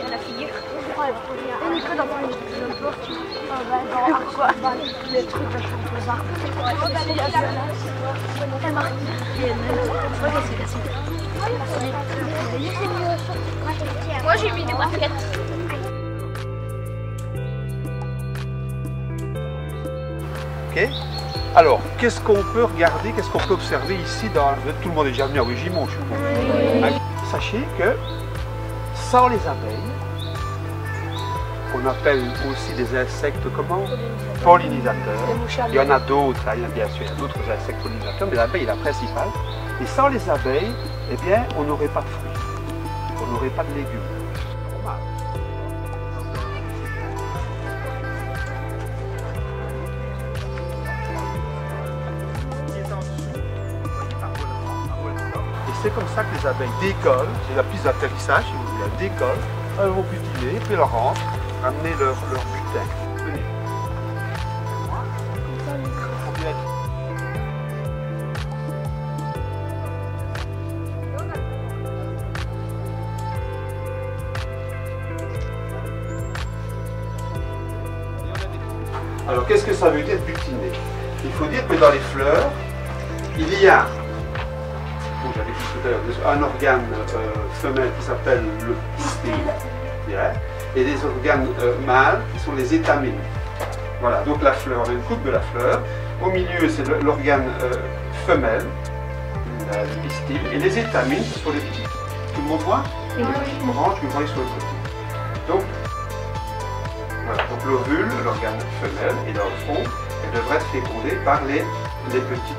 la figure. Et Nico dans le porte. Les trucs vachement bizarres. Elle marque. Moi j'ai mis des braquettes. Ok. Alors, qu'est-ce qu'on peut regarder, qu'est-ce qu'on peut observer ici dans... Tout le monde est déjà venu à Wigimont, je suppose. Oui. Sachez que sans les abeilles, qu'on appelle aussi des insectes comment? Pollinisateurs. Il y en a d'autres, hein, bien sûr, il y a d'autres insectes pollinisateurs, mais l'abeille est la principale. Et sans les abeilles, eh bien, on n'aurait pas de fruits, on n'aurait pas de légumes. Et c'est comme ça que les abeilles décollent, c'est la piste d'atterrissage, si vous voulez, elles décollent, elles vont butiner, puis elles rentrent, ramener leur butin. Venez. Alors qu'est-ce que ça veut dire butiner? Il faut dire que dans les fleurs, il y a, j'avais dit tout à l'heure, un organe femelle qui s'appelle le pistil, et des organes mâles qui sont les étamines. Voilà, donc la fleur, on a une coupe de la fleur, au milieu c'est l'organe femelle, le pistil, et les étamines ce sont les petits. Tout le monde voit? Oui. Orange que vous voyez sur le côté. Donc, voilà, donc l'ovule, l'organe femelle, et dans le fond, elle devrait être fécondée par les petits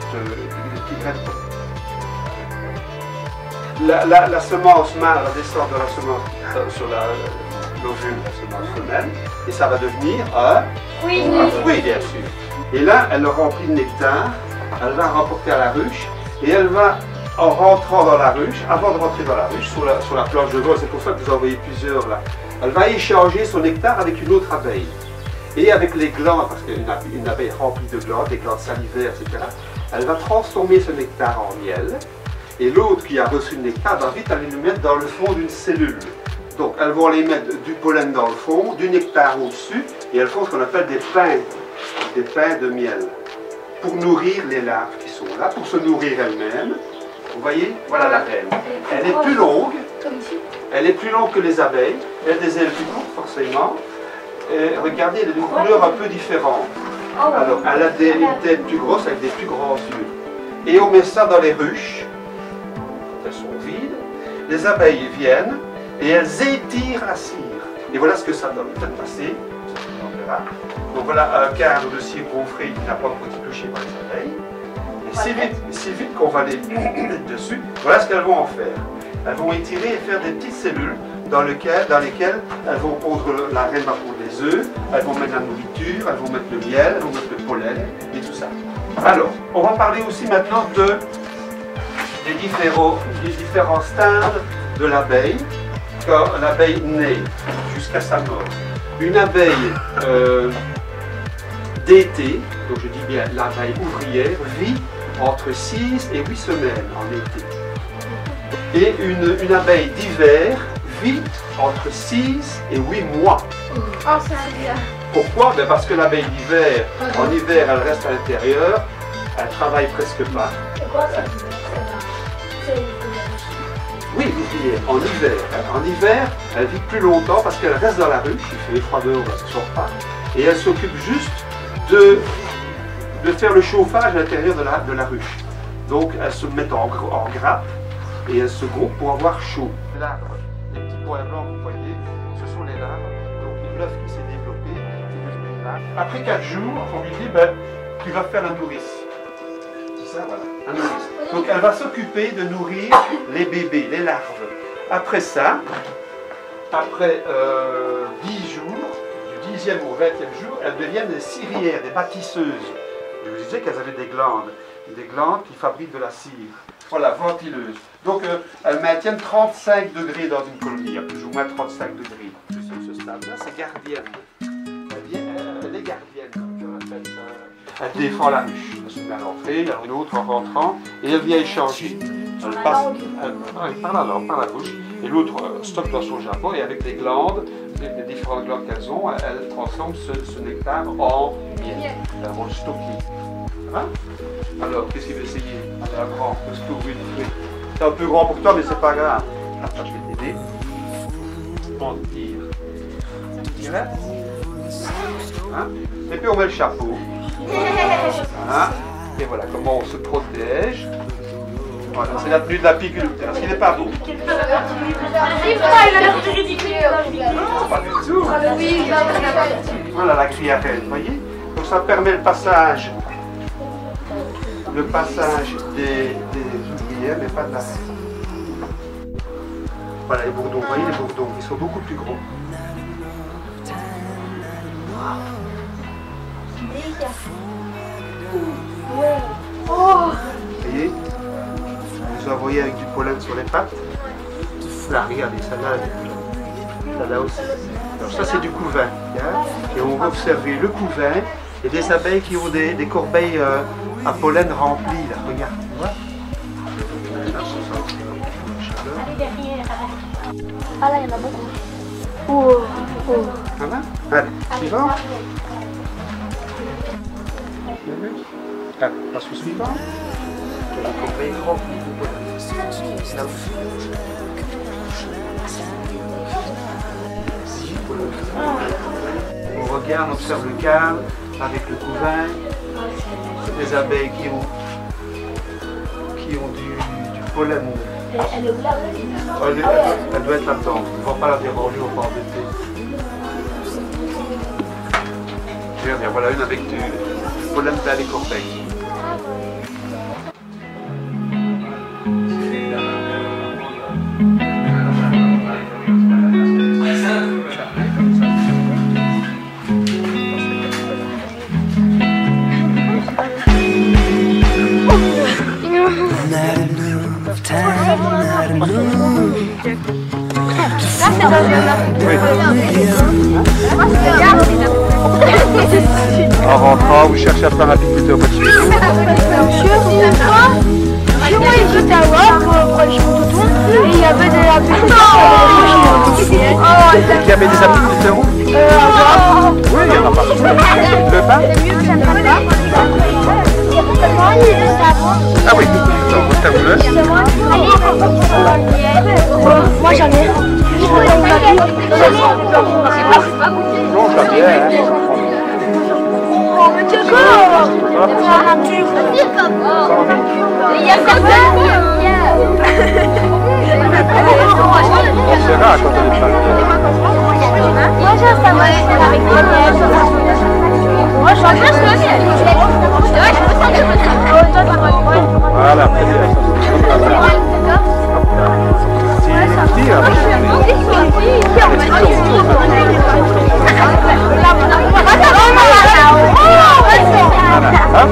graines de pollen. La semence mâle va descendre de la semence sur l'ovule, la semence femelle, et ça va devenir un fruit, bien sûr. Et là, elle le remplit de nectar, elle va remporter à la ruche, et elle va, en rentrant dans la ruche, avant de rentrer dans la ruche, sur la planche de vol, c'est pour ça que vous en voyez plusieurs là, elle va échanger son nectar avec une autre abeille. Et avec les glandes, parce qu'une abeille remplie de glandes, des glandes salivaires, etc., elle va transformer ce nectar en miel. Et l'autre qui a reçu le nectar va vite aller le mettre dans le fond d'une cellule. Donc elles vont aller mettre du pollen dans le fond, du nectar au-dessus, et elles font ce qu'on appelle des pains de miel, pour nourrir les larves qui sont là, pour se nourrir elles-mêmes. Vous voyez, voilà la reine. Elle est plus longue. Elle est plus longue que les abeilles, elle a des ailes plus courtes forcément. Et regardez, elle a une couleur un peu différente. Alors, elle a une tête plus grosse avec des plus grands yeux. Et on met ça dans les ruches, elles sont vides. Les abeilles viennent et elles étirent la cire. Et voilà ce que ça donne. Peut-être passer, on verra. Donc voilà un quart de cire gonflée qui n'a pas encore été touché par les abeilles. Et si vite qu'on va les mettre dessus, voilà ce qu'elles vont en faire. Elles vont étirer et faire des petites cellules dans lesquelles elles vont pondre, la reine va pondre les œufs, elles vont mettre la nourriture, elles vont mettre le miel, elles vont mettre le pollen et tout ça. Alors, on va parler aussi maintenant des différents stades de l'abeille, quand l'abeille naît jusqu'à sa mort. Une abeille d'été, donc je dis bien l'abeille ouvrière, vit entre 6 et 8 semaines en été. Et une abeille d'hiver vit entre 6 et 8 mois. Oh, c'est bien. Pourquoi? Ben parce que l'abeille d'hiver, en hiver, elle reste à l'intérieur, elle travaille presque pas. C'est quoi ça? Oui, l'ouvrière, en hiver. En hiver, elle vit plus longtemps parce qu'elle reste dans la ruche, il fait froid dehors, elle ne sort pas, et elle s'occupe juste de faire le chauffage à l'intérieur de la ruche. Donc, elles se mettent en grappe, et elles se groupent pour avoir chaud. Les larves, les petits points blancs que vous voyez, ce sont les larves. Donc l'œuf qui s'est développé, c'est devenu une larve. Après 4 jours, on lui dit, ben, tu vas faire la nourrice. C'est ça, voilà, la nourrice. Donc elle va s'occuper de nourrir les bébés, les larves. Après ça, après 10 jours, du 10e au 20e jour, elles deviennent des cirières, des bâtisseuses. Je vous disais qu'elles avaient des glandes qui fabriquent de la cire. Voilà, ventileuse. Donc, elles maintiennent 35 degrés dans une colonie. Il y a plus ou moins 35 degrés. Ce stade-là, c'est gardienne. Elle est gardienne, comme on appelle ça. Elle défend la ruche. Elle se met à l'entrée, il y en a une autre en rentrant, et elle vient échanger. Elle passe, par la langue, par la bouche. Et l'autre stocke dans son jabot et avec les glandes, les différentes glandes qu'elles ont, elles transforment ce nectar en miel. Elles vont le stocker. Hein? Alors, qu'est-ce qu'il veut essayer? Un grand, parce que oui, c'est un peu grand pour toi, mais c'est pas grave. Attends, je vais t'aider. On tire. Hein? Et puis on met le chapeau. Hein? Et voilà comment on se protège. Voilà, c'est la tenue de l'apiculteur. Est-ce qu'il n'est pas beau? Non, pas du tout. Voilà la criarelle, vous voyez? Donc ça permet le passage des ouvrières, mais pas de la reine. Voilà les bourdons, vous voyez les bourdons, ils sont beaucoup plus gros. Vous voyez? Vous envoyez avec du pollen sur les pattes. Là, regardez, ça là, ça là aussi. Alors ça c'est du couvain. Hein? Et on va observer le couvain et des abeilles qui ont des corbeilles à pollen remplies. Là, regarde, tu vois? Ah là, il y en a beaucoup. Oh, oh. Ça va? Allez, suivant. Allez, passe au suivant. Les corbeilles remplies de pollen. Là aussi. On regarde, on observe le cadre avec le couvain. C'est des abeilles qui ont du pollen. Elle est où là? Elle doit être là-dedans. On ne va pas la déranger, on va pas embêter. Regarde, voilà une avec du pollen plein les corbeilles. En rentrant, vous cherchez à faire un apiculteur au petit. Chez moi, ils étaient à voir pour les chevaux et il y avait des apiculteurs. Qui avait des apiculteurs où? Oui, il y en a partout. Le pain? Ah oui, t'as voulu? Moi j'en ai. Non, jamais. Il y a comme ça. On sera quand on est pas là. Moi j'ai ça avec moi je regarde le miel. Voilà, très bien. Hein?